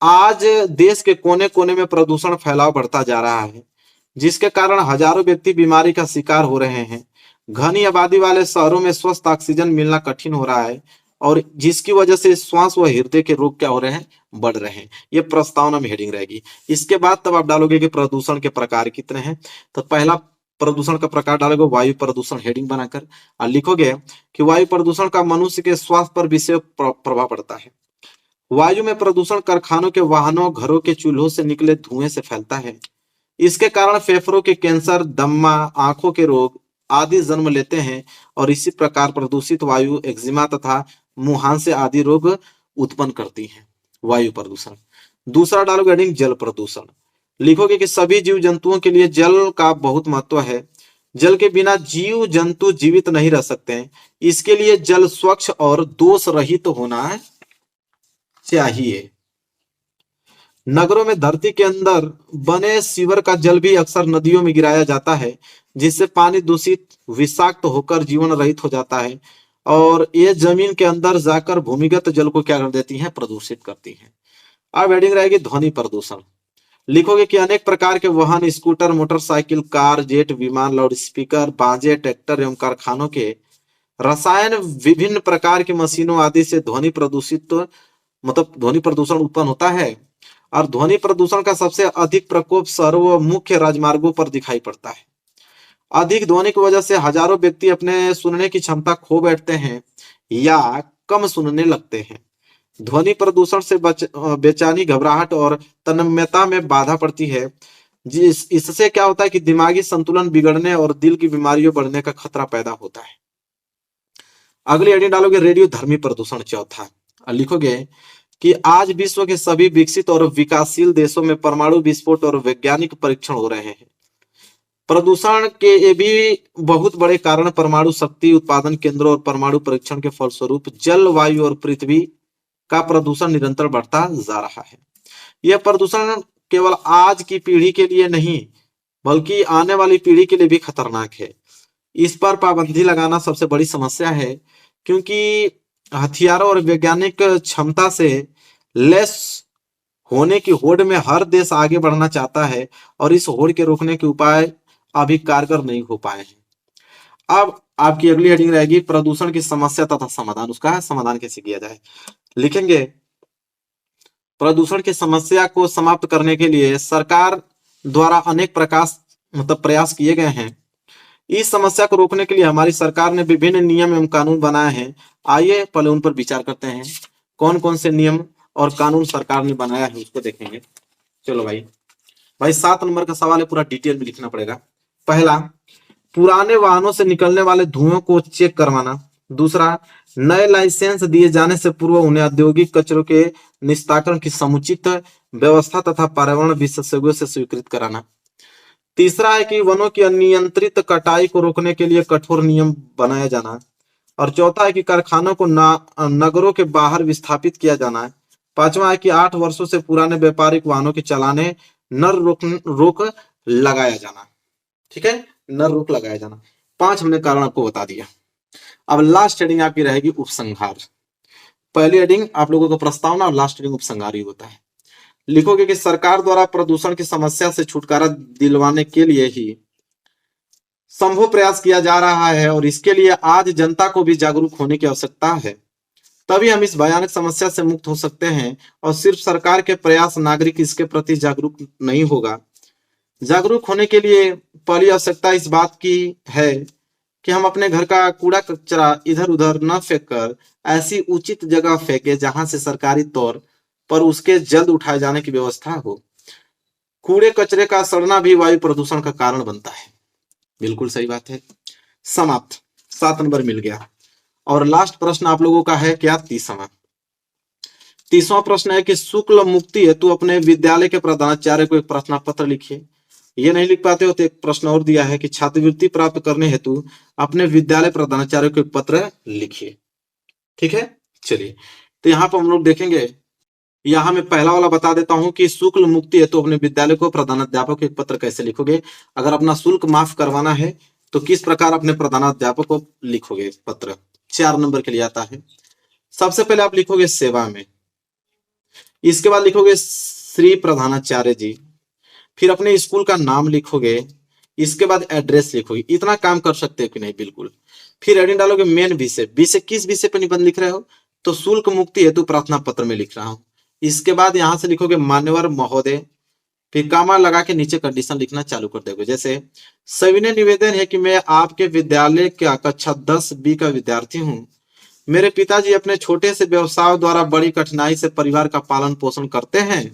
आज देश के कोने कोने में प्रदूषण फैलाव बढ़ता जा रहा है, जिसके कारण हजारों व्यक्ति बीमारी का शिकार हो रहे हैं। घनी आबादी वाले शहरों में स्वस्थ ऑक्सीजन मिलना कठिन हो रहा है और जिसकी वजह से श्वास व हृदय के रोग क्या हो रहे हैं, बढ़ रहे हैं। ये प्रस्तावना में हेडिंग रहेगी। इसके बाद तब आप डालोगे कि प्रदूषण के प्रकार कितने हैं। तो पहला प्रदूषण का प्रकार डालोगे वायु प्रदूषण हेडिंग बनाकर, और लिखोगे कि वायु प्रदूषण का मनुष्य के स्वास्थ्य पर विशेष प्रभाव पड़ता है। वायु में प्रदूषण कारखानों के वाहनों, घरों के चूल्हों से निकले धुएं से फैलता है। इसके कारण फेफड़ों के कैंसर, दम्मा, आंखों के रोग आदि जन्म लेते हैं और इसी प्रकार प्रदूषित वायु एक्जिमा तथा मुहांसे आदि रोग उत्पन्न करती है। वायु प्रदूषण। दूसरा डालोगे हेडिंग जल प्रदूषण। लिखोगे कि सभी जीव जंतुओं के लिए जल का बहुत महत्व है। जल के बिना जीव जंतु जीवित नहीं रह सकते हैं। इसके लिए जल स्वच्छ और दोष रहित होना चाहिए। नगरों में धरती के अंदर बने सीवर का जल भी अक्सर नदियों में गिराया जाता है, जिससे पानी दूषित विषाक्त होकर जीवन रहित हो जाता है और ये जमीन के अंदर जाकर भूमिगत जल को क्या कर देती हैं, प्रदूषित करती हैं। अब हेडिंग रहेगी ध्वनि प्रदूषण। लिखोगे कि अनेक प्रकार के वाहन, स्कूटर, मोटरसाइकिल, कार, जेट, विमान, लाउड स्पीकर, बाजे, ट्रैक्टर एवं कारखानों के रसायन, विभिन्न प्रकार की मशीनों आदि से ध्वनि प्रदूषित मतलब ध्वनि प्रदूषण उत्पन्न होता है। और ध्वनि प्रदूषण का सबसे अधिक प्रकोप शहरों व मुख्य राजमार्गों पर दिखाई पड़ता है। अधिक ध्वनि की वजह से हजारों व्यक्ति अपने सुनने की क्षमता खो बैठते हैं या कम सुनने लगते हैं। ध्वनि प्रदूषण से बेचैनी, घबराहट और तन्मयता में बाधा पड़ती है। इससे क्या होता है कि दिमागी संतुलन बिगड़ने और दिल की बीमारियों बढ़ने का खतरा पैदा होता है। अगली हेडिंग डालोगे रेडियो धर्मी प्रदूषण। चौथा लिखोगे कि आज विश्व के सभी विकसित और विकासशील देशों में परमाणु विस्फोट और वैज्ञानिक परीक्षण हो रहे हैं। प्रदूषण के ये भी बहुत बड़े कारण परमाणु शक्ति उत्पादन केंद्रों और परमाणु परीक्षण के फलस्वरूप जल, वायु और पृथ्वी का प्रदूषण निरंतर बढ़ता जा रहा है। यह प्रदूषण केवल आज की पीढ़ी के लिए नहीं बल्कि आने वाली पीढ़ी के लिए भी खतरनाक है। इस पर पाबंदी लगाना सबसे बड़ी समस्या है, क्योंकि हथियारों और वैज्ञानिक क्षमता से लेस होने की होड़ में हर देश आगे बढ़ना चाहता है और इस होड़ के रोकने के उपाय अभी कारगर नहीं हो पाए हैं। अब आपकी अगली हेडिंग रहेगी प्रदूषण की समस्या तथा समाधान। उसका समाधान कैसे किया जाए। लिखेंगे प्रदूषण की समस्या को समाप्त करने के लिए सरकार द्वारा अनेक प्रयास किए गए हैं। इस समस्या को रोकने के लिए हमारी सरकार ने विभिन्न नियम एवं कानून बनाए हैं। आइए पहले उन पर विचार करते हैं। कौन कौन से नियम और कानून सरकार ने बनाया है उसको देखेंगे। चलो भाई 7 नंबर का सवाल है, पूरा डिटेल में लिखना पड़ेगा। पहला, पुराने वाहनों से निकलने वाले धुएं को चेक करवाना। दूसरा, नए लाइसेंस दिए जाने से पूर्व उन्हें औद्योगिक कचरों के निस्तारण की समुचित व्यवस्था तथा पर्यावरण विशेषज्ञों से स्वीकृत कराना। तीसरा है कि वनों की अनियंत्रित कटाई को रोकने के लिए कठोर नियम बनाया जाना। और चौथा है कि कारखानों को नगरों के बाहर विस्थापित किया जाना है। पांचवा है कि 8 वर्षों से पुराने व्यापारिक वाहनों के चलाने नर रोक लगाया जाना। ठीक है, नर रोक लगाया जाना। 5 हमने कारण आपको बता दिया। अब लास्ट हेडिंग आपकी रहेगी उपसंहार। पहली हेडिंग आप लोगों को प्रस्तावना और लास्ट हेडिंग उपसंहार ही होता है। लिखोगे कि सरकार द्वारा प्रदूषण की समस्या से छुटकारा दिलवाने के लिए ही संभव प्रयास किया जा रहा है और इसके लिए आज जनता को भी जागरूक होने की आवश्यकता है। तभी हम इस भयानक समस्या से मुक्त हो सकते हैं और सिर्फ सरकार के प्रयास, नागरिक इसके प्रति जागरूक नहीं होगा। जागरूक होने के लिए पहली आवश्यकता इस बात की है कि हम अपने घर का कूड़ा कचरा इधर उधर न फेंककर ऐसी उचित जगह फेंके जहां से सरकारी तौर पर उसके जल्द उठाए जाने की व्यवस्था हो। कूड़े कचरे का सड़ना भी वायु प्रदूषण का कारण बनता है। बिल्कुल सही बात है। समाप्त। 7 नंबर मिल गया। और लास्ट प्रश्न आप लोगों का है क्या? 30वां प्रश्न है कि शुक्ल मुक्ति हेतु अपने विद्यालय के प्रधानाचार्य को एक प्रश्न पत्र लिखिए। ये नहीं लिख पाते हो तो एक प्रश्न और दिया है कि छात्रवृत्ति प्राप्त करने हेतु अपने विद्यालय प्रधानाचार्य को एक पत्र लिखिए। ठीक है, चलिए तो यहाँ पर हम लोग देखेंगे। यहाँ मैं पहला वाला बता देता हूं कि शुल्क मुक्ति है तो अपने विद्यालय को प्रधानाध्यापक को एक पत्र कैसे लिखोगे। अगर अपना शुल्क माफ करवाना है तो किस प्रकार अपने प्रधानाध्यापक को लिखोगे पत्र। 4 नंबर के लिए आता है। सबसे पहले आप लिखोगे सेवा में, इसके बाद लिखोगे श्री प्रधानाचार्य जी, फिर अपने स्कूल का नाम लिखोगे, इसके बाद एड्रेस लिखोगे। इतना काम कर सकते हो कि नहीं? बिल्कुल। फिर हेडिंग डालोगे मेन विषय। विषय किस विषय पर निबंध लिख रहे हो? तो शुल्क मुक्ति हेतु प्रार्थना पत्र में लिख रहा हूं। इसके बाद यहां से लिखोगे मान्यवर महोदय, फिर कामा लगा के नीचे कंडीशन लिखना चालू कर दोगे। जैसे सविनय निवेदन है कि मैं आपके विद्यालय का कक्षा 10B का विद्यार्थी हूं। मेरे पिताजी अपने छोटे से व्यवसाय द्वारा बड़ी कठिनाई से परिवार का पालन पोषण करते हैं।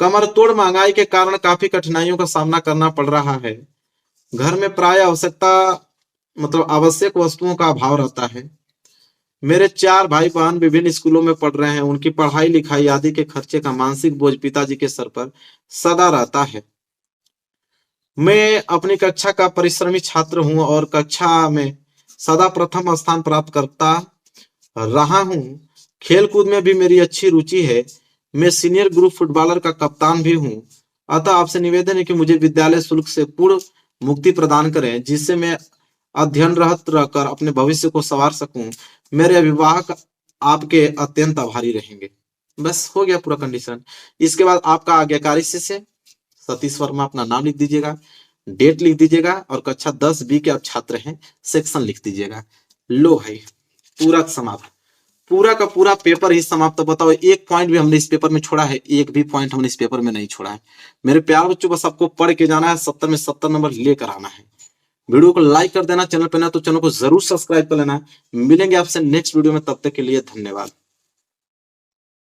कमर तोड़ महंगाई के कारण काफी कठिनाइयों का सामना करना पड़ रहा है। घर में प्राय आवश्यक वस्तुओं का अभाव रहता है। मेरे 4 भाई बहन विभिन्न स्कूलों में पढ़ रहे हैं। उनकी पढ़ाई लिखाई आदि के खर्चे का मानसिक बोझ पिताजी के सर पर सदा रहता है। मैं अपनी कक्षा का परिश्रमी छात्र हूं और कक्षा में सदा प्रथम स्थान प्राप्त करता रहा हूं। खेल कूद में भी मेरी अच्छी रुचि है। मैं सीनियर ग्रुप फुटबॉलर का कप्तान भी हूं। अतः आपसे निवेदन है कि मुझे विद्यालय शुल्क से पूर्ण मुक्ति प्रदान करें, जिससे मैं अध्ययनरत रहकर अपने भविष्य को संवार सकूं। मेरे अभिभावक आपके अत्यंत आभारी रहेंगे। बस हो गया पूरा कंडीशन। इसके बाद आपका आज्ञाकारी शिष्य सतीश वर्मा, अपना नाम लिख दीजिएगा, डेट लिख दीजिएगा और कक्षा 10B के आप छात्र हैं, सेक्शन लिख दीजिएगा। लो भाई, पूरा समाप्त। पूरा का पूरा पेपर ही समाप्त। तो बताओ, एक पॉइंट भी हमने इस पेपर में छोड़ा है? एक भी पॉइंट हमने इस पेपर में नहीं छोड़ा है। मेरे प्यार बच्चों, बस आपको पढ़ के जाना है, 70 में 70 नंबर लेकर आना है। वीडियो को लाइक कर देना, चैनल पर ना तो चैनल को जरूर सब्सक्राइब कर लेना। मिलेंगे आपसे नेक्स्ट वीडियो में, तब तक के लिए धन्यवाद।